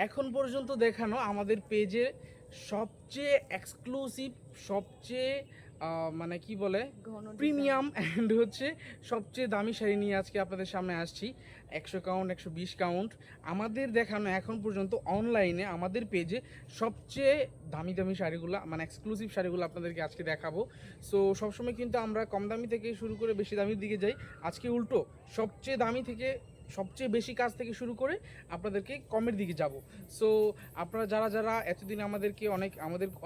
এখন পর্যন্ত দেখানো আমাদের পেজে সবচেয়ে এক্সক্লুসিভ, সবচেয়ে মানে কি বলে প্রিমিয়াম অ্যান্ড হচ্ছে সবচেয়ে দামি শাড়ি নিয়ে আজকে আপনাদের সামনে আসছি। 100 কাউন্ট, 120 কাউন্ট আমাদের দেখানো এখন পর্যন্ত অনলাইনে আমাদের পেজে সবচেয়ে দামি দামি শাড়িগুলো, মানে এক্সক্লুসিভ শাড়িগুলো আপনাদেরকে আজকে দেখাবো। সো সবসময় কিন্তু আমরা কম দামি থেকে শুরু করে বেশি দামির দিকে যাই, আজকে উল্টো সবচেয়ে দামি থেকে সবচেয়ে বেশি কাজ থেকে শুরু করে আপনাদেরকে কমের দিকে যাব। সো আপনারা যারা যারা এতদিন আমাদের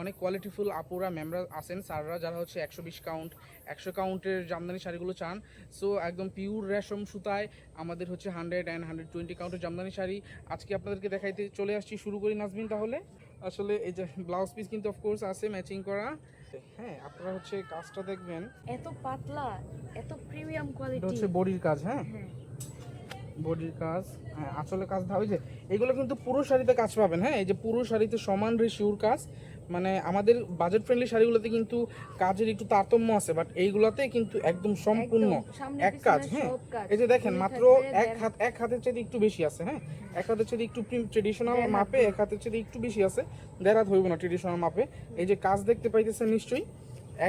অনেক কোয়ালিটিফুল আপুরা ম্যামরা আছেন, স্যাররা যারা হচ্ছে 120 কাউন্ট 100 কাউন্টের জামদানি শাড়িগুলো চান, সো একদম পিওর রেশম সুতায় আমাদের হচ্ছে 100 অ্যান্ড 120 কাউন্টের জামদানি শাড়ি আজকে আপনাদেরকে দেখাইতে চলে আসছি। শুরু করি নাজমিন তাহলে। আসলে এই যে ব্লাউজ পিস কিন্তু অফকোর্স আছে ম্যাচিং করা। হ্যাঁ, আপনারা হচ্ছে কাজটা দেখবেন, এত পাতলা, এত প্রিমিয়াম কোয়ালিটি। এটা হচ্ছে বডির কাজ। হ্যাঁ, বডির কাজ, হ্যাঁ আঁচলের কাজ ভাবে যে এগুলো কিন্তু পুরো শাড়িতে কাজ পাবেন। হ্যাঁ, এই যে পুরো শাড়িতে সমান রেশিওর কাজ, মানে আমাদের বাজেট ফ্রেন্ডলি শাড়িগুলোতে কিন্তু কাজের একটু তারতম্য আছে, বাট এইগুলোতে কিন্তু একদম সম্পূর্ণ এক কাজ। হ্যাঁ, এই যে দেখেন মাত্র এক হাতের চেয়ে একটু বেশি আছে। হ্যাঁ, এক হাতের চেয়ে একটু ট্রেডিশনাল মাপে, এক হাতের চেয়ে একটু বেশি আছে, দেড় হাত হইব না ট্রেডিশনাল মাপে। এই যে কাজ দেখতে পাইতেছেন নিশ্চয়ই,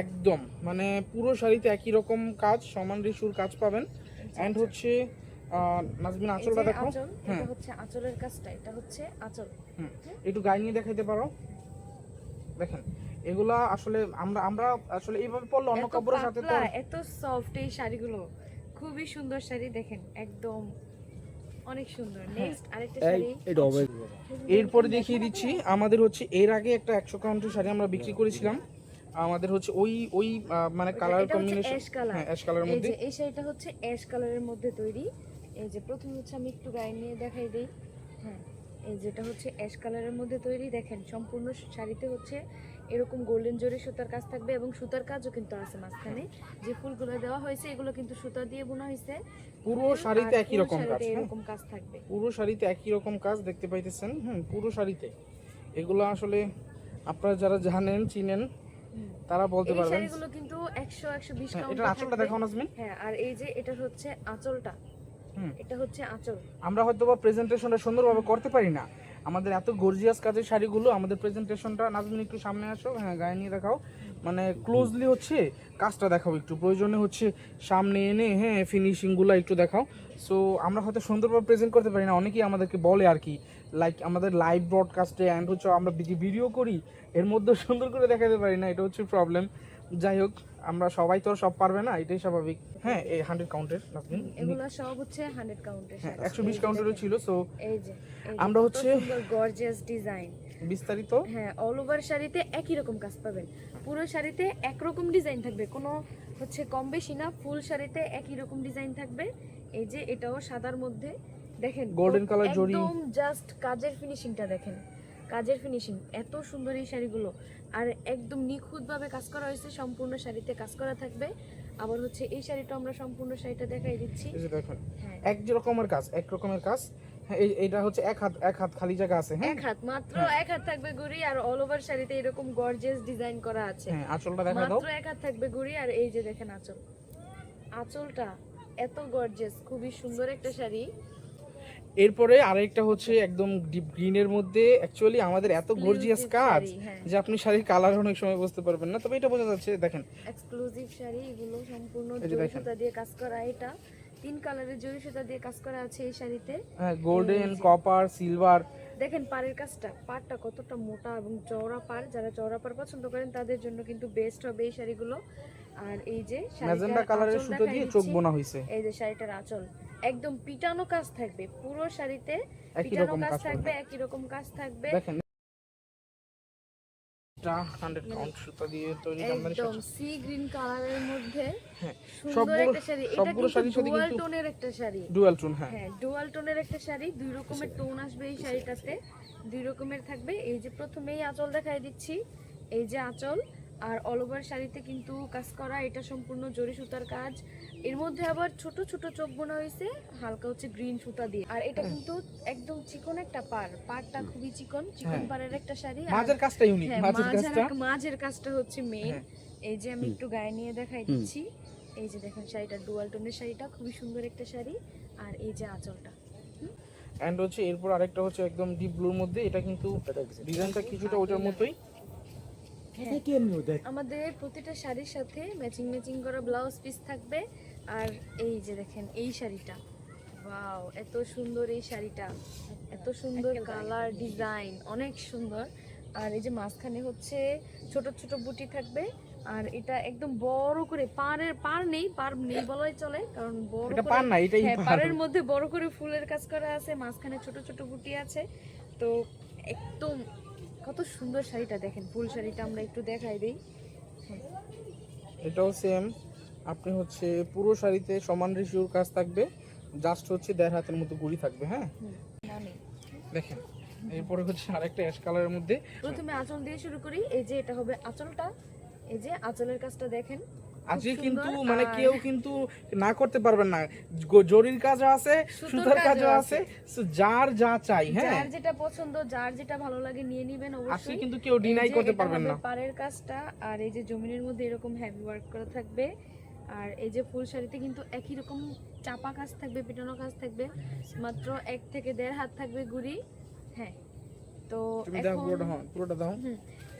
একদম মানে পুরো শাড়িতে একই রকম কাজ, সমান রেশিওর কাজ পাবেন। অ্যান্ড হচ্ছে নাজমিন আঁচলটা দেখো। হ্যাঁ, এটা হচ্ছে আঁচলের কাজটা, এটা হচ্ছে আঁচল। একটু গায়ে নিয়ে দেখাইতে পারো। দেখেন এগুলা আসলে আমরা আমরা আসলে এইভাবে পরলে অন্য কাপড়ের সাথে তো এত সফট এই শাড়িগুলো, খুবই সুন্দর শাড়ি। দেখেন একদম অনেক সুন্দর। নেক্সট আরেকটা শাড়ি, এরপরে দেখিয়ে দিচ্ছি। আমাদের হচ্ছে এর আগে একটা 100 কাউন্টের শাড়ি আমরা বিক্রি করেছিলাম, আমাদের হচ্ছে ওই মানে কালার কম্বিনেশন। হ্যাঁ, অ্যাশ কালারের মধ্যে। এই শাড়িটা হচ্ছে অ্যাশ কালারের মধ্যে তৈরি। এই যে প্রথমে হচ্ছে আমি একটু গায়ে নিয়ে দেখাই দেই। হ্যাঁ, এই যেটা হচ্ছে অ্যাশ কালারের মধ্যে তৈরি। দেখেন সম্পূর্ণ শাড়িতে হচ্ছে এরকম গোল্ডেন জরি সুতার কাজ থাকবে, এবং সুতার কাজও কিন্তু আছে মাঝখানে। যে ফুলগুলো দেওয়া হয়েছে এগুলো কিন্তু সুতা দিয়ে বোনা হয়েছে। পুরো শাড়িতে একই রকম কাজ, এরকম কাজ থাকবে পুরো শাড়িতে একই রকম কাজ দেখতে পাইতেছেন। পুরো শাড়িতে এগুলো আসলে আপনারা যারা জানেন চিনেন তারা বলতে পারবেন। এগুলো কিন্তু 100 120 কাউন্ট। এটা আঁচলটা দেখাও নাজমিন। হ্যাঁ, আর এই যে এটা হচ্ছে আঁচলটা, এটা হচ্ছে আঁচল। আমরা হয়তো বা প্রেজেন্টেশনটা সুন্দরভাবে করতে পারি না, আমাদের এত গর্জিয়াস কাজের শাড়িগুলো, আমাদের প্রেজেন্টেশনটা নাজমিন একটু সামনে আসো। হ্যাঁ, গায়ে নিয়ে দেখাও, মানে ক্লোজলি হচ্ছে কাজটা দেখাও একটু, প্রয়োজনে হচ্ছে সামনে এনে হ্যাঁ ফিনিশিংগুলো একটু দেখাও। সো আমরা হয়তো সুন্দরভাবে প্রেজেন্ট করতে পারি না, অনেকেই আমাদেরকে বলে আর কি, লাইক আমাদের লাইভ ব্রডকাস্টে অ্যান্ড হচ্ছে আমরা ভিডিও করি এর মধ্যে সুন্দর করে দেখাতে পারি না, এটা হচ্ছে প্রবলেম। যাই হোক, আমরা সবাই তো সব পারবে না, এটাই স্বাভাবিক। হ্যাঁ, এই 100 কাউন্টের নাজমিন, এগুলো সব হচ্ছে 100 কাউন্টের। হ্যাঁ 120 কাউন্টেরও ছিল। সো এই যে আমরা হচ্ছে গর্জিয়াস ডিজাইন বিস্তারিত, হ্যাঁ অল ওভার শাড়িতে একই রকম কাজ পাবেন। পুরো শাড়িতে একরকম ডিজাইন থাকবে, কোনো হচ্ছে কম বেশি না, ফুল শাড়িতে একই রকম ডিজাইন থাকবে। এই যে এটাও সাদার মধ্যে, দেখেন গোল্ডেন কালার জরি, একদম জাস্ট কাজের ফিনিশিংটা দেখেন, কাজের ফিনিশিং এত সুন্দর এই শাড়িগুলো। আর একদম নিখুঁতভাবে কাজ করা হয়েছে, সম্পূর্ণ শাড়িতে কাজ করা থাকবে। আবার হচ্ছে এই শাড়িটা আমরা সম্পূর্ণ শাড়িটা দেখাই দিচ্ছি। এই যে দেখেন এক রকমের কাজ, এক রকমের কাজ। হ্যাঁ, এইটা হচ্ছে এক হাত খালি জায়গা আছে। হ্যাঁ, এক হাত, মাত্র এক হাত থাকবে গুড়ি, আর অল ওভার শাড়িতে এরকম গর্জিয়াস ডিজাইন করা আছে। হ্যাঁ, আঁচলটা দেখা দাও। মাত্র এক হাত থাকবে গুড়ি, আর এই যে দেখেন আঁচল, আঁচলটা এত গর্জিয়াস, খুবই সুন্দর একটা শাড়ি। এরপরে আরেকটা হচ্ছে একদম ডিপ গ্রিনের মধ্যে, অ্যাকচুয়ালি আমাদের এত গর্জিয়াস কাজ যে আপনি শাড়ির কালার অনেক সময় বুঝতে পারবেন না, তবে এটা বোঝা যাচ্ছে। দেখেন এক্সক্লুসিভ শাড়ি, এগুলো সম্পূর্ণ জরি সুতা দিয়ে কাজ করা। এটা 3 কালারের জরি সুতা দিয়ে কাজ করা আছে এই শাড়িতে। হ্যাঁ, গোল্ডেন, কপার, সিলভার। দেখেন পাড়ের কাজটা, পাড়টা কতটা মোটা এবং চওড়া পাড়, যারা চওড়া পাড় পছন্দ করেন তাদের জন্য কিন্তু বেস্ট হবে এই শাড়িগুলো। আর এই যে ম্যাজেন্টা কালারের সুতো দিয়ে চোখ বোনা হয়েছে। এই যে শাড়িটার আঁচল একদম পিটানো কাজ থাকবে, পুরো শাড়িতে পিটানো কাজ থাকবে, একই রকম কাজ থাকবে। দেখেন এটা 100 কাউন্ট সুতা দিয়ে তৈরি জামদানি শাড়ি, একদম সি গ্রিন কালারের মধ্যে হ্যাঁ সুন্দর একটা শাড়ি। এটা কিন্তু ডুয়াল টোনের একটা শাড়ি, ডুয়াল টোন। হ্যাঁ, ডুয়াল টোনের একটা শাড়ি, দুই রকমের টোন আসবে এই শাড়িটাতে, দুই রকমের থাকবে। এই যে প্রথমেই আঁচল দেখাই দিচ্ছি, এই যে আঁচল, আর অল ওভার শাড়িতে কিন্তু কাজ করা, এটা সম্পূর্ণ জরি সুতার কাজ। এর মধ্যে আবার ছোট ছোট চোখ বোনা হয়েছে হালকা হচ্ছে গ্রিন সুতা দিয়ে। আর এটা কিন্তু একদম চিকন একটা পাড়টা খুবই চিকন পাড়ের একটা শাড়ি। মাঝের কাজটা ইউনিক, মাঝের কাজটা হচ্ছে মেইন। এই যে আমি একটু গায়ে নিয়ে দেখাই দিচ্ছি। এই যে দেখেন শাড়িটা ডুয়াল টোনের শাড়িটা খুবই সুন্দর একটা শাড়ি। আর এই যে আঁচলটা, অ্যান্ড হচ্ছে এরপর আরেকটা হচ্ছে একদম ডিপ ব্লুর মধ্যে, এটা কিন্তু ডিজাইনটা কিছুটা ওটার মতোই। আমাদের প্রতিটা শাড়ির সাথে ম্যাচিং ম্যাচিং করা ব্লাউজ পিস থাকবে। আর এই যে দেখেন এই শাড়িটা, ওয়াও এত সুন্দর এই শাড়িটা, এত সুন্দর কালার ডিজাইন, অনেক সুন্দর। আর এই যে মাঝখানে হচ্ছে ছোট ছোট বুটি থাকবে। আর এটা একদম বড় করে পার নেই বলাই চলে, কারণ বড় এটা করে পার না, এটাই হ্যাঁ, পার। পাড়ের মধ্যে বড় করে ফুলের কাজ করা আছে, মাঝখানে ছোট ছোট বুটি আছে। তো একদম কত সুন্দর শাড়িটা দেখেন, ফুল শাড়িটা আমরা একটু দেখাই দেই। এটাও সেম, আপনি হচ্ছে পুরো শাড়িতে সমান রেশিওর কাজ থাকবে, জাস্ট হচ্ছে 1.5 হাতের মতো গুড়ি থাকবে। হ্যাঁ নামে দেখেন, এরপরে হচ্ছে আরেকটা অ্যাশ কালারের মধ্যে। প্রথমে আঁচল দিয়ে শুরু করি। এই যে এটা হবে আঁচলটা, এই যে আঁচলের কাজটা দেখেন, আজকে খুব কিন্তু সুন্দর। মানে আর কেউ কিন্তু না করতে পারবেন না, জরির কাজও আছে, সুতার কাজও আছে, So, যার যা চাই। হ্যাঁ যার যেটা পছন্দ, যার যেটা ভালো লাগে নিয়ে নিবেন আজকে অবশ্যই। কিন্তু কেউ ডিনাই এই যে করতে এটা পারবেন হবে না। পাড়ের কাজটা, আর এই যে জমিনের মধ্যে এরকম হেভি ওয়ার্ক করা থাকবে। আর এই যে ফুল শাড়িতে কিন্তু একই রকম চাপা কাজ থাকবে, পেটানো কাজ থাকবে, মাত্র 1 থেকে 1.5 হাত থাকবে গুড়ি। হ্যাঁ তো তুমি দেখো এখন পুরোটা, হ্যাঁ পুরোটা দাও।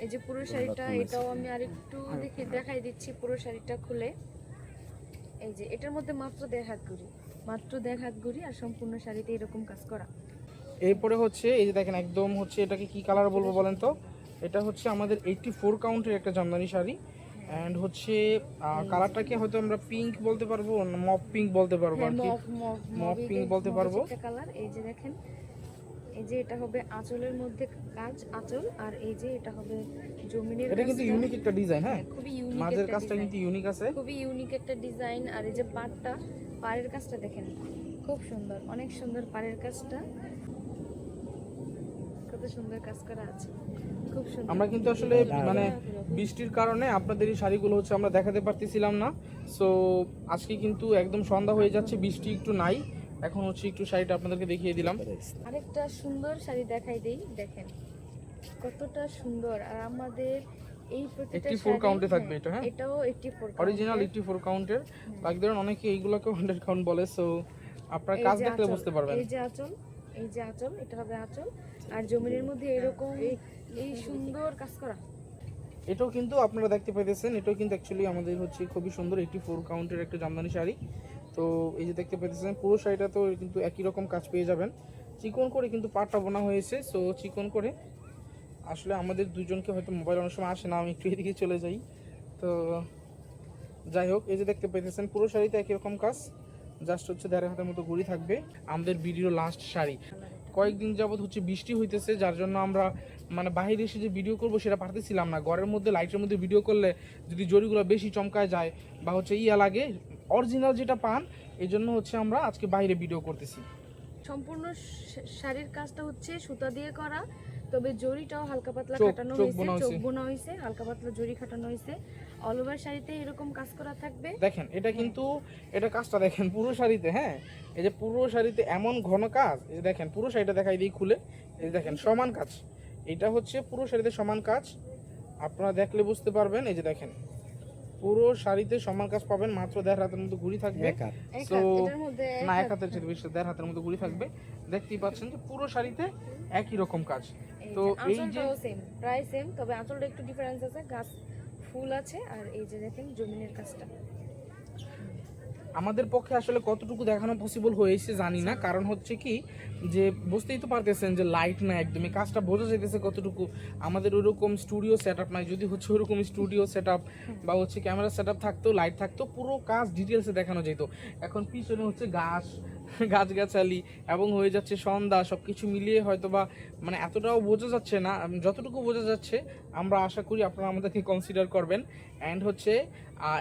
এই যে পুরো শাড়িটা, এটাও আমি আরেকটু দেখাই দিচ্ছি পুরো শাড়িটা খুলে। এই যে এটার মধ্যে মাত্র 1.5 হাত গুড়ি, মাত্র 1.5 হাত গুড়ি, আর সম্পূর্ণ শাড়িতে এরকম কাজ করা। এরপরে হচ্ছে এই যে দেখেন, একদম হচ্ছে এটাকে কি কালার বলবো বলেন তো? এটা হচ্ছে আমাদের 84 কাউন্টের একটা জামদানি শাড়ি। অ্যান্ড হচ্ছে কালারটাকে হয়তো আমরা পিঙ্ক বলতে পারবো, মপ পিঙ্ক বলতে পারবো আর কি, মপ পিঙ্ক বলতে পারবো। কালার এই যে দেখেন, এই যে এটা হবে আঁচলের মধ্যে কাজ, আঁচল। আর এই যে এটা হবে জমিনের এটা কিন্তু কাজটা। ইউনিক একটা ডিজাইন। হ্যাঁ খুবই ইউনিক মাঝের একটা কাজটা ডিজাইন, কিন্তু ইউনিক আছে, খুবই ইউনিক একটা ডিজাইন। আর এই যে পাড়ের কাজটা দেখেন, খুব সুন্দর, অনেক সুন্দর পাড়ের কাজটা, কত সুন্দর কাজ করা আছে, খুব সুন্দর। আমরা কিন্তু আসলে মানে বৃষ্টির কারণে আপনাদের এই শাড়িগুলো হচ্ছে আমরা দেখাতে পারতেছিলাম না। সো আজকে কিন্তু একদম সন্ধ্যা হয়ে যাচ্ছে, বৃষ্টি একটু নাই, এখন হচ্ছে একটু শাড়িটা আপনাদেরকে দেখিয়ে দিলাম। আরেকটা সুন্দর শাড়ি দেখাই দেই, দেখেন কতটা সুন্দর। আর আমাদের এই প্রতিটা 84 কাউন্টে থাকবে এটা। হ্যাঁ এটাও 84 অরিজিনাল 84 কাউন্টের। বাকি ধরুন অনেকে এইগুলোকে 100 কাউন্ট বলে, সো আপনার কাজ দেখলে বুঝতে পারবেন। এই যে আঁচল, এই যে আঁচল, এটা হবে আঁচল। আর জমিনের মধ্যে এরকম এই সুন্দর কাজ করা। এটাও কিন্তু আপনারা দেখতে পাইতেছেন, এটাও কিন্তু অ্যাকচুয়ালি আমাদের হচ্ছে খুবই সুন্দর 84 কাউন্টের একটা জামদানি শাড়ি। তো এই যে দেখতে পাইতেছেন পুরো শাড়িটা তো কিন্তু একই রকম কাজ পেয়ে যাবেন, চিকন করে কিন্তু পাটটা বোনা হয়েছে। সো চিকন করে আসলে আমাদের দুজনকে হয়তো মোবাইল অনেক সময় আসে না, আমি একটু এদিকে চলে যাই। তো যাই হোক, এই যে দেখতে পাইতেছেন পুরো শাড়িতে একই রকম কাজ, জাস্ট হচ্ছে 1.5 হাতের মতো ঘুড়ি থাকবে। আমাদের ভিডিও লাস্ট শাড়ি, কয়েকদিন যাবত হচ্ছে বৃষ্টি হইতেছে, যার জন্য আমরা মানে বাইরে এসে যে ভিডিও করবো সেটা পারতেছিলাম না। ঘরের মধ্যে লাইটের মধ্যে ভিডিও করলে যদি জরিগুলো বেশি চমকায় যায় বা হচ্ছে লাগে, অরিজিনাল যেটা পান, এই জন্য হচ্ছে আমরা আজকে বাইরে ভিডিও করতেছি। সম্পূর্ণ শাড়ির কাজটা হচ্ছে সুতা দিয়ে করা, তবে জরিটাও হালকা পাতলা চোখ কাটানো চোখ হয়েছে, বোনা চোখ হয়েছে। বোনা হয়েছে, হালকা পাতলা জরি খাটানো হয়েছে। অল ওভার শাড়িতে এরকম কাজ করা থাকবে। দেখেন এটা কিন্তু এটা কাজটা দেখেন পুরো শাড়িতে। হ্যাঁ এই যে পুরো শাড়িতে এমন ঘন কাজ, এই যে দেখেন পুরো শাড়িটা দেখাই দিই খুলে, এই যে দেখেন সমান কাজ, এটা হচ্ছে পুরো শাড়িতে সমান কাজ, আপনারা দেখলে বুঝতে পারবেন। এই যে দেখেন পুরো শাড়িতে সমান কাজ পাবেন, মাত্র 1.5 হাতের মতো ঘুড়ি থাকবে। এক তো হাত, এটার মধ্যে না, 1 হাতের চেয়ে বেশি, 1.5 হাতের মতো ঘুড়ি থাকবে। দেখতেই পাচ্ছেন যে পুরো শাড়িতে একই রকম কাজ। তো এই যে আঁচলটাও সেম, প্রায় সেম, তবে আঁচলটা একটু ডিফারেন্স আছে, গাছ ফুল আছে। আর এই যে দেখেন জমিনের কাজটা। আমাদের পক্ষে আসলে কতটুকু দেখানো পসিবল হয়েছে জানি না, কারণ হচ্ছে কি যে বুঝতেই তো পারতেছেন যে লাইট না, একদমই কাজটা বোঝা যাইতেছে কতটুকু। আমাদের ওইরকম স্টুডিও সেট আপ নাই, যদি হচ্ছে ওইরকম স্টুডিও সেট আপ বা হচ্ছে ক্যামেরা সেট আপ থাকতো, লাইট থাকতো, পুরো কাজ ডিটেলসে দেখানো যেত। এখন পিছনে হচ্ছে গাছগাছালি এবং হয়ে যাচ্ছে সন্ধ্যা, সব কিছু মিলিয়ে হয়তো বা মানে এতটাও বোঝা যাচ্ছে না। যতটুকু বোঝা যাচ্ছে আমরা আশা করি আপনারা আমাদেরকে কনসিডার করবেন। অ্যান্ড হচ্ছে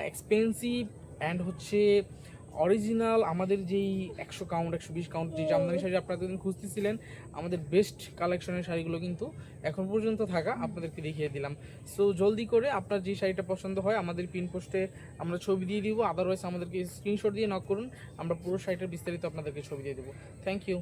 এক্সপেন্সিভ অ্যান্ড হচ্ছে অরিজিনাল আমাদের যেই 100 কাউন্ট 120 কাউন্ট যে জামদানি শাড়ি আপনারা এতদিন খুঁজতেছিলেন, আমাদের বেস্ট কালেকশনের শাড়িগুলো কিন্তু এখন পর্যন্ত থাকা আপনাদেরকে দেখিয়ে দিলাম। সো জলদি করে আপনার যে শাড়িটা পছন্দ হয় আমাদের পিন পোস্টে আমরা ছবি দিয়ে দিব, আদারওয়াইজ আমাদেরকে স্ক্রিনশট দিয়ে নক করুন, আমরা পুরো শাড়িটার বিস্তারিত আপনাদেরকে ছবি দিয়ে দেবো। Thank you.